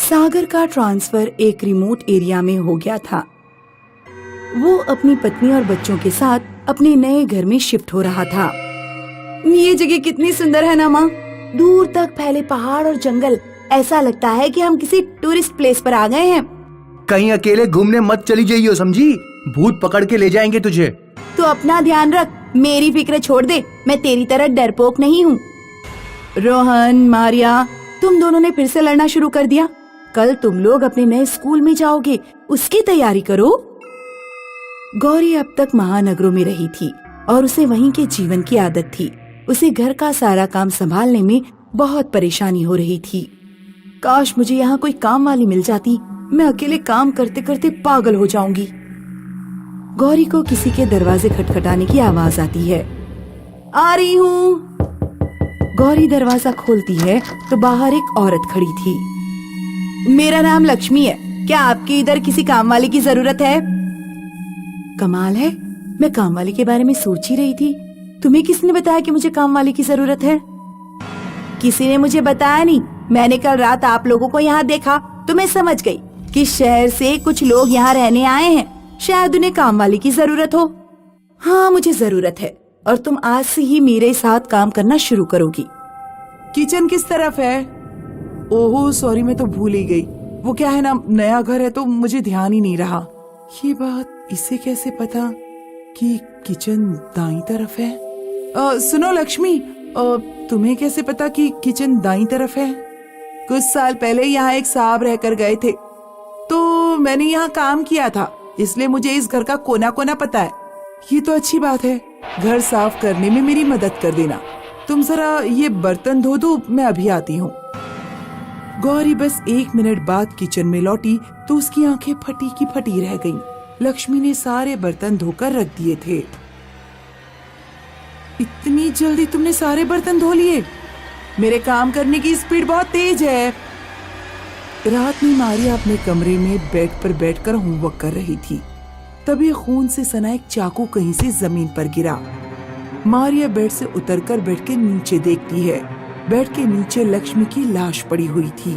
सागर का ट्रांसफर एक remote area में हो गया था। वो अपनी पत्नी और बच्चों के साथ अपने नए घर में शिफ्ट हो रहा था। ये जगह कितनी सुंदर है ना माँ। दूर तक फैले पहाड़ और जंगल, ऐसा लगता है कि हम किसी टूरिस्ट प्लेस पर आ गए हैं। कहीं अकेले घूमने मत चली जाइयो, समझी? भूत पकड़ के ले जाएंगे तुझे। तो अपना ध्यान रख, मेरी फिक्र छोड़ दे, मैं तेरी तरह डरपोक नहीं हूँ। रोहन, मारिया, तुम दोनों ने फिर से लड़ना शुरू कर दिया। कल तुम लोग अपने नए स्कूल में जाओगे, उसकी तैयारी करो। गौरी अब तक महानगरों में रही थी और उसे वहीं के जीवन की आदत थी। उसे घर का सारा काम संभालने में बहुत परेशानी हो रही थी। काश मुझे यहाँ कोई काम वाली मिल जाती, मैं अकेले काम करते करते पागल हो जाऊंगी। गौरी को किसी के दरवाजे खटखटाने की आवाज आती है। आ रही हूँ। गौरी दरवाजा खोलती है तो बाहर एक औरत खड़ी थी। मेरा नाम लक्ष्मी है, क्या आपकी इधर किसी काम वाली की जरूरत है? कमाल है, मैं काम वाली के बारे में सोच ही रही थी। तुम्हें किसने बताया कि मुझे काम वाली की जरूरत है? किसी ने मुझे बताया नहीं, मैंने कल रात आप लोगों को यहाँ देखा तो मैं समझ गई कि शहर से कुछ लोग यहाँ रहने आए हैं, शायद उन्हें काम वाली की जरूरत हो। हाँ, मुझे जरूरत है और तुम आज से ही मेरे साथ काम करना शुरू करोगी। किचन किस तरफ है? ओहो सॉरी, मैं तो भूल ही गई। वो क्या है ना, नया घर है तो मुझे ध्यान ही नहीं रहा। ये बात इसे कैसे पता कि किचन दाईं तरफ है? सुनो लक्ष्मी, तुम्हें कैसे पता कि किचन दाईं तरफ है? कुछ साल पहले यहाँ एक साहब रहकर गए थे, तो मैंने यहाँ काम किया था, इसलिए मुझे इस घर का कोना कोना पता है। ये तो अच्छी बात है, घर साफ करने में मेरी मदद कर देना। तुम जरा ये बर्तन धो दो, मैं अभी आती हूँ। गौरी बस 1 मिनट बाद किचन में लौटी तो उसकी आंखें फटी की फटी रह गईं। लक्ष्मी ने सारे बर्तन धोकर रख दिए थे। इतनी जल्दी तुमने सारे बर्तन धो लिए? मेरे काम करने की स्पीड बहुत तेज है। रात में मारिया अपने कमरे में बेड पर बैठकर होमवर्क कर रही थी, तभी खून से सना एक चाकू कहीं से जमीन पर गिरा। मारिया बेड से उतरकर बेड के नीचे देखती है। बेड के नीचे लक्ष्मी की लाश पड़ी हुई थी।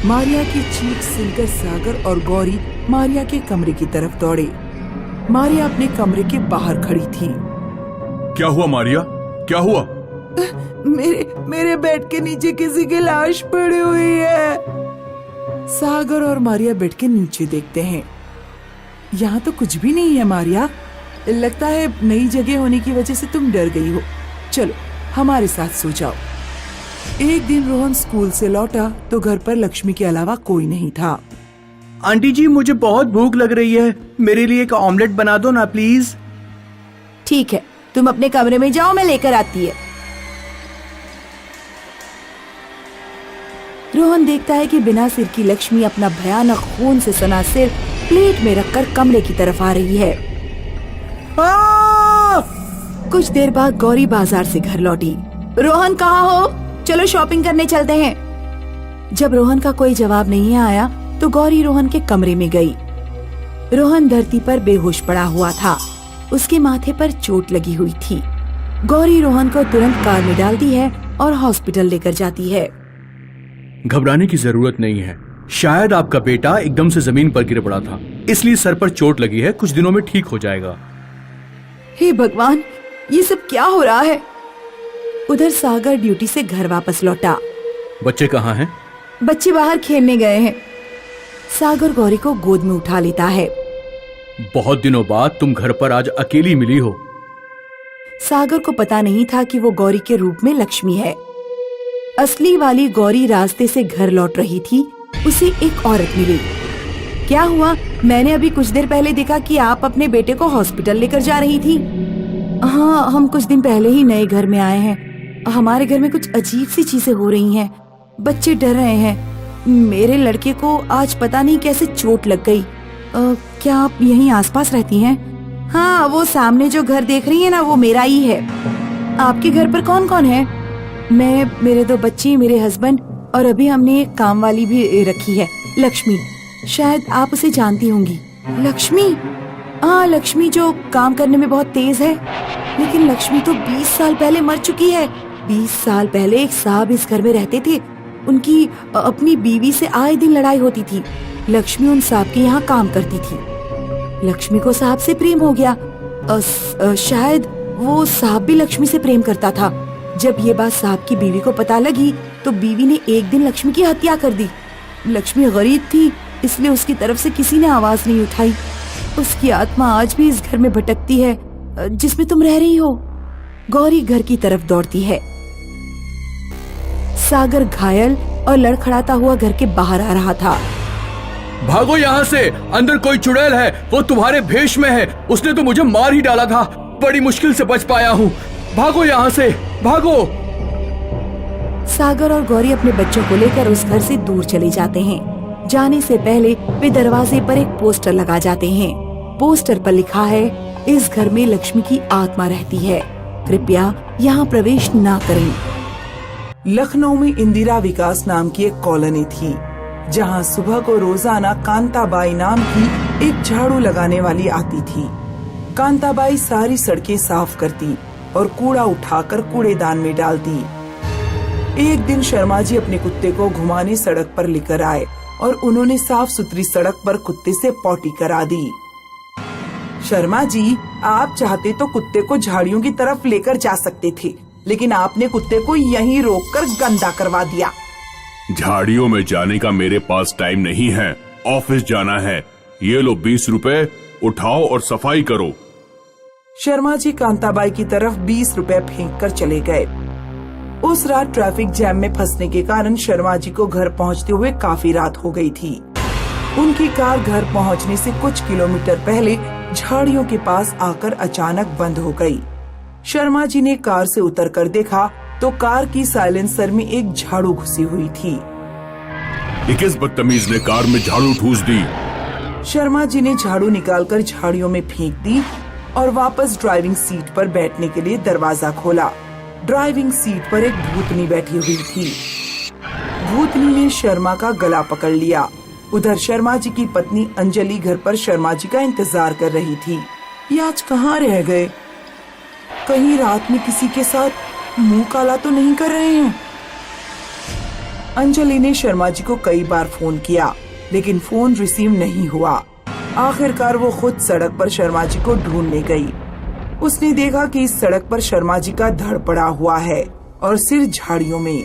मारिया की चीख सुनकर सागर और गौरी मारिया के कमरे की तरफ दौड़े। मारिया अपने कमरे के बाहर खड़ी थी। क्या हुआ मारिया, क्या हुआ? मेरे बेड के नीचे किसी की लाश पड़ी हुई है। सागर और मारिया बेड के नीचे देखते हैं। यहाँ तो कुछ भी नहीं है मारिया, लगता है नई जगह होने की वजह से तुम डर गई हो। चलो हमारे साथ सो जाओ। एक दिन रोहन स्कूल से लौटा तो घर पर लक्ष्मी के अलावा कोई नहीं था। आंटी जी, मुझे बहुत भूख लग रही है, मेरे लिए एक ऑमलेट बना दो ना प्लीज। ठीक है, तुम अपने कमरे में जाओ, मैं लेकर आती है। रोहन देखता है कि बिना सिर की लक्ष्मी अपना भयानक खून से सना सिर प्लेट में रखकर कमरे की तरफ आ रही है। कुछ देर बाद गौरी बाजार से घर लौटी। रोहन कहाँ हो? चलो शॉपिंग करने चलते हैं। जब रोहन का कोई जवाब नहीं आया तो गौरी रोहन के कमरे में गई। रोहन धरती पर बेहोश पड़ा हुआ था, उसके माथे पर चोट लगी हुई थी। गौरी रोहन को तुरंत कार में डालती है और हॉस्पिटल लेकर जाती है। घबराने की जरूरत नहीं है, शायद आपका बेटा एकदम से जमीन पर गिर पड़ा था, इसलिए सर पर चोट लगी है, कुछ दिनों में ठीक हो जाएगा। हे भगवान, ये सब क्या हो रहा है? उधर सागर ड्यूटी से घर वापस लौटा। बच्चे कहाँ हैं? बच्चे बाहर खेलने गए हैं। सागर गौरी को गोद में उठा लेता है। बहुत दिनों बाद तुम घर पर आज अकेली मिली हो। सागर को पता नहीं था कि वो गौरी के रूप में लक्ष्मी है। असली वाली गौरी रास्ते से घर लौट रही थी, उसे एक औरत मिली। क्या हुआ? मैंने अभी कुछ देर पहले देखा कि आप अपने बेटे को हॉस्पिटल लेकर जा रही थी। हाँ, हम कुछ दिन पहले ही नए घर में आए हैं। हमारे घर में कुछ अजीब सी चीजें हो रही हैं। बच्चे डर रहे हैं। मेरे लड़के को आज पता नहीं कैसे चोट लग गई। क्या आप यहीं आसपास रहती हैं? हाँ, वो सामने जो घर देख रही है ना, वो मेरा ही है। आपके घर पर कौन कौन है? मैं, मेरे 2 बच्चे, मेरे हस्बैंड और अभी हमने एक काम वाली भी रखी है, लक्ष्मी। शायद आप उसे जानती होंगी। लक्ष्मी? हाँ, लक्ष्मी जो काम करने में बहुत तेज है। लेकिन लक्ष्मी तो 20 साल पहले मर चुकी है। 20 साल पहले एक साहब इस घर में रहते थे, उनकी अपनी बीवी से आए दिन लड़ाई होती थी। लक्ष्मी उन साहब के यहाँ काम करती थी। लक्ष्मी को साहब से प्रेम हो गया। शायद वो साहब भी लक्ष्मी से प्रेम करता था। जब ये बात साहब की बीवी को पता लगी तो बीवी ने एक दिन लक्ष्मी की हत्या कर दी। लक्ष्मी गरीब थी, इसलिए उसकी तरफ से किसी ने आवाज नहीं उठाई। उसकी आत्मा आज भी इस घर में भटकती है जिसमें तुम रह रही हो। गौरी घर की तरफ दौड़ती है। सागर घायल और लड़खड़ाता हुआ घर के बाहर आ रहा था। भागो यहाँ से, अंदर कोई चुड़ैल है, वो तुम्हारे भेष में है। उसने तो मुझे मार ही डाला था, बड़ी मुश्किल से बच पाया हूँ। भागो यहाँ से, भागो। सागर और गौरी अपने बच्चों को लेकर उस घर से दूर चले जाते हैं। जाने से पहले वे दरवाजे पर एक पोस्टर लगा जाते हैं। पोस्टर पर लिखा है, इस घर में लक्ष्मी की आत्मा रहती है, कृपया यहाँ प्रवेश ना करें। लखनऊ में इंदिरा विकास नाम की एक कॉलोनी थी, जहां सुबह को रोजाना कांताबाई नाम की एक झाड़ू लगाने वाली आती थी। कांताबाई सारी सड़कें साफ करती और कूड़ा उठाकर कूड़ेदान में डालती। एक दिन शर्मा जी अपने कुत्ते को घुमाने सड़क पर लेकर आए और उन्होंने साफ सुथरी सड़क पर कुत्ते से पॉटी करा दी। शर्मा जी, आप चाहते तो कुत्ते को झाड़ियों की तरफ लेकर जा सकते थे, लेकिन आपने कुत्ते को यहीं रोककर गंदा करवा दिया। झाड़ियों में जाने का मेरे पास टाइम नहीं है, ऑफिस जाना है। ये लो 20 रुपए, उठाओ और सफाई करो। शर्मा जी कांताबाई की तरफ 20 रुपए फेंक कर चले गए। उस रात ट्रैफिक जैम में फंसने के कारण शर्मा जी को घर पहुंचते हुए काफी रात हो गई थी। उनकी कार घर पहुंचने से कुछ किलोमीटर पहले झाड़ियों के पास आकर अचानक बंद हो गई। शर्मा जी ने कार से उतरकर देखा तो कार की साइलेंसर में एक झाड़ू घुसी हुई थी। ये किस बदतमीज ने कार में झाड़ू ठूस दी? शर्मा जी ने झाड़ू निकालकर झाड़ियों में फेंक दी और वापस ड्राइविंग सीट पर बैठने के लिए दरवाजा खोला। ड्राइविंग सीट पर एक भूतनी बैठी हुई थी। भूतनी ने शर्मा का गला पकड़ लिया। उधर शर्मा जी की पत्नी अंजलि घर पर शर्मा जी का इंतजार कर रही थी। ये आज कहाँ रह गए? कहीं रात में किसी के साथ मुंह काला तो नहीं कर रहे हैं? अंजलि ने शर्मा जी को कई बार फोन किया, लेकिन फोन रिसीव नहीं हुआ। आखिरकार वो खुद सड़क पर शर्मा जी को ढूंढने गई। उसने देखा कि इस सड़क पर शर्मा जी का धड़ पड़ा हुआ है और सिर झाड़ियों में।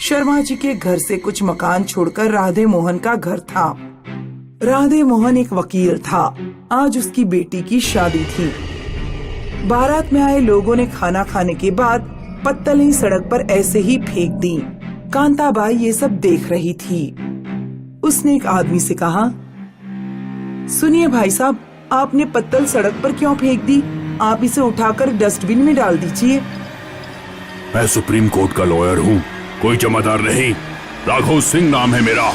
शर्मा जी के घर से कुछ मकान छोड़कर राधे मोहन का घर था। राधे मोहन एक वकील था। आज उसकी बेटी की शादी थी। बारात में आए लोगों ने खाना खाने के बाद पत्तलें सड़क पर ऐसे ही फेंक दी। कांताबाई ये सब देख रही थी। उसने एक आदमी से कहा, सुनिए भाई साहब, आपने पत्तल सड़क पर क्यों फेंक दी? आप इसे उठाकर डस्टबिन में डाल दीजिए। मैं सुप्रीम कोर्ट का लॉयर हूँ, कोई जमादार नहीं। राघव सिंह नाम है मेरा।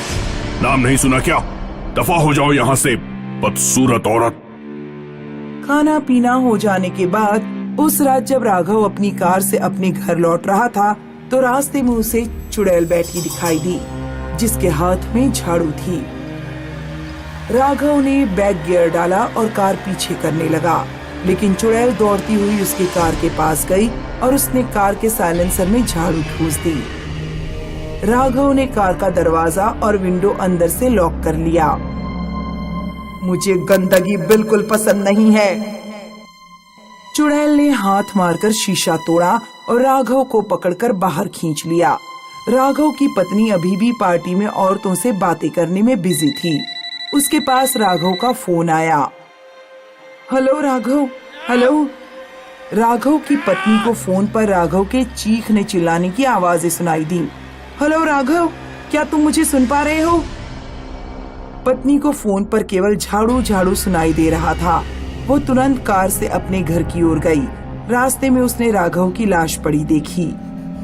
नाम नहीं सुना क्या? दफा हो जाओ यहाँ से, बदसूरत औरत। खाना पीना हो जाने के बाद उस रात जब राघव अपनी कार से अपने घर लौट रहा था तो रास्ते में उसे चुड़ैल बैठी दिखाई दी, जिसके हाथ में झाड़ू थी। राघव ने बैक गियर डाला और कार पीछे करने लगा, लेकिन चुड़ैल दौड़ती हुई उसकी कार के पास गई और उसने कार के साइलेंसर में झाड़ू ठूस दी। राघव ने कार का दरवाजा और विंडो अंदर से लॉक कर लिया। मुझे गंदगी बिल्कुल पसंद नहीं है। चुड़ैल ने हाथ मारकर शीशा तोड़ा और राघव को पकड़कर बाहर खींच लिया। राघव की पत्नी अभी भी पार्टी में औरतों से बातें करने में बिजी थी। उसके पास राघव का फोन आया। Hello Raghav, hello. राघव की पत्नी को फोन पर राघव के चीखने चिल्लाने की आवाजें सुनाई दी। हेलो राघव, क्या तुम मुझे सुन पा रहे हो? पत्नी को फोन पर केवल झाड़ू झाड़ू सुनाई दे रहा था। वो तुरंत कार से अपने घर की ओर गई। रास्ते में उसने राघव की लाश पड़ी देखी।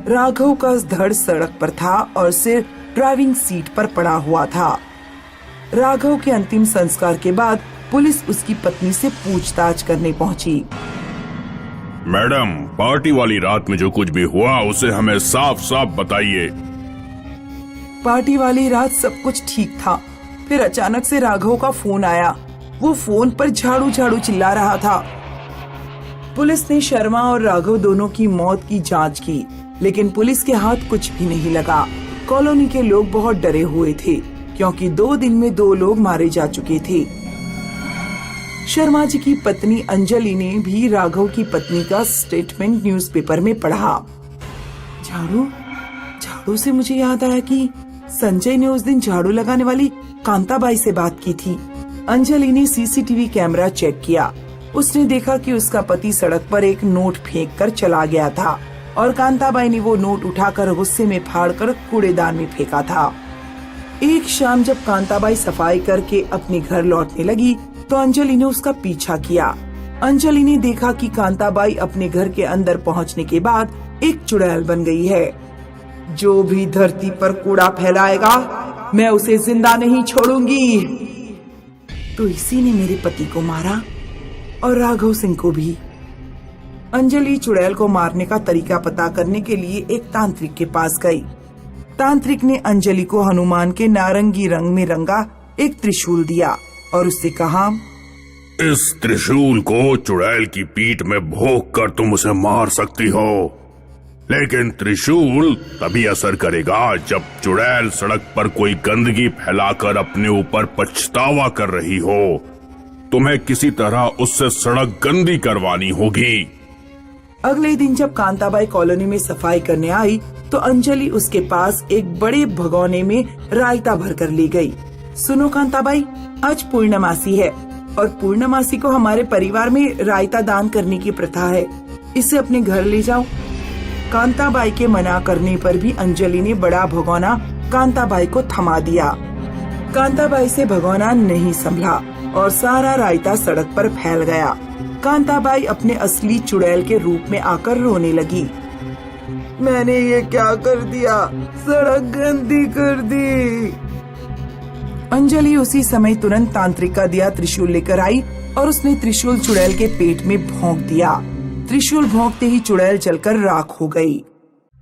राघव का धड़ सड़क पर था और सिर ड्राइविंग सीट पर पड़ा हुआ था। राघव के अंतिम संस्कार के बाद पुलिस उसकी पत्नी से पूछताछ करने पहुंची। मैडम, पार्टी वाली रात में जो कुछ भी हुआ उसे हमें साफ साफ बताइए। पार्टी वाली रात सब कुछ ठीक था, फिर अचानक से राघव का फोन आया। वो फोन पर झाड़ू झाड़ू चिल्ला रहा था। पुलिस ने शर्मा और राघव दोनों की मौत की जांच की, लेकिन पुलिस के हाथ कुछ भी नहीं लगा। कॉलोनी के लोग बहुत डरे हुए थे क्योंकि 2 दिन में 2 लोग मारे जा चुके थे। शर्मा जी की पत्नी अंजलि ने भी राघव की पत्नी का स्टेटमेंट न्यूज़पेपर में पढ़ा। झाड़ू से मुझे याद आया कि संजय ने उस दिन झाड़ू लगाने वाली कांताबाई से बात की थी। अंजलि ने सीसीटीवी कैमरा चेक किया। उसने देखा कि उसका पति सड़क पर एक नोट फेंक कर चला गया था और कांताबाई ने वो नोट उठाकर गुस्से में फाड़कर कूड़ेदान में फेंका था। एक शाम जब कांताबाई सफाई करके अपने घर लौटने लगी तो अंजलि ने उसका पीछा किया। अंजलि ने देखा कि कांताबाई अपने घर के अंदर पहुंचने के बाद एक चुड़ैल बन गई है। जो भी धरती पर कूड़ा फैलाएगा मैं उसे जिंदा नहीं छोड़ूंगी। तो इसी ने मेरे पति को मारा और राघव सिंह को भी। अंजलि चुड़ैल को मारने का तरीका पता करने के लिए एक तांत्रिक के पास गई। तांत्रिक ने अंजलि को हनुमान के नारंगी रंग में रंगा एक त्रिशूल दिया और उससे कहा, इस त्रिशूल को चुड़ैल की पीठ में भोंक कर तुम उसे मार सकती हो, लेकिन त्रिशूल तभी असर करेगा जब चुड़ैल सड़क पर कोई गंदगी फैलाकर अपने ऊपर पछतावा कर रही हो। तुम्हें किसी तरह उससे सड़क गंदी करवानी होगी। अगले दिन जब कांताबाई कॉलोनी में सफाई करने आई तो अंजलि उसके पास एक बड़े भगोने में रायता भरकर ले गई। सुनो कांताबाई, आज पूर्णमासी है और पूर्णमासी को हमारे परिवार में रायता दान करने की प्रथा है। इसे अपने घर ले जाओ। कांताबाई के मना करने पर भी अंजलि ने बड़ा भगोना कांताबाई को थमा दिया। कांताबाई से भगोना नहीं संभला और सारा रायता सड़क पर फैल गया। कांताबाई अपने असली चुड़ैल के रूप में आकर रोने लगी। मैंने ये क्या कर दिया, सड़क गंदी कर दी। अंजलि उसी समय तुरंत तांत्रिक का दिया त्रिशूल लेकर आई और उसने त्रिशूल चुड़ैल के पेट में भोंक दिया। त्रिशूल भोंकते ही चुड़ैल जलकर राख हो गई।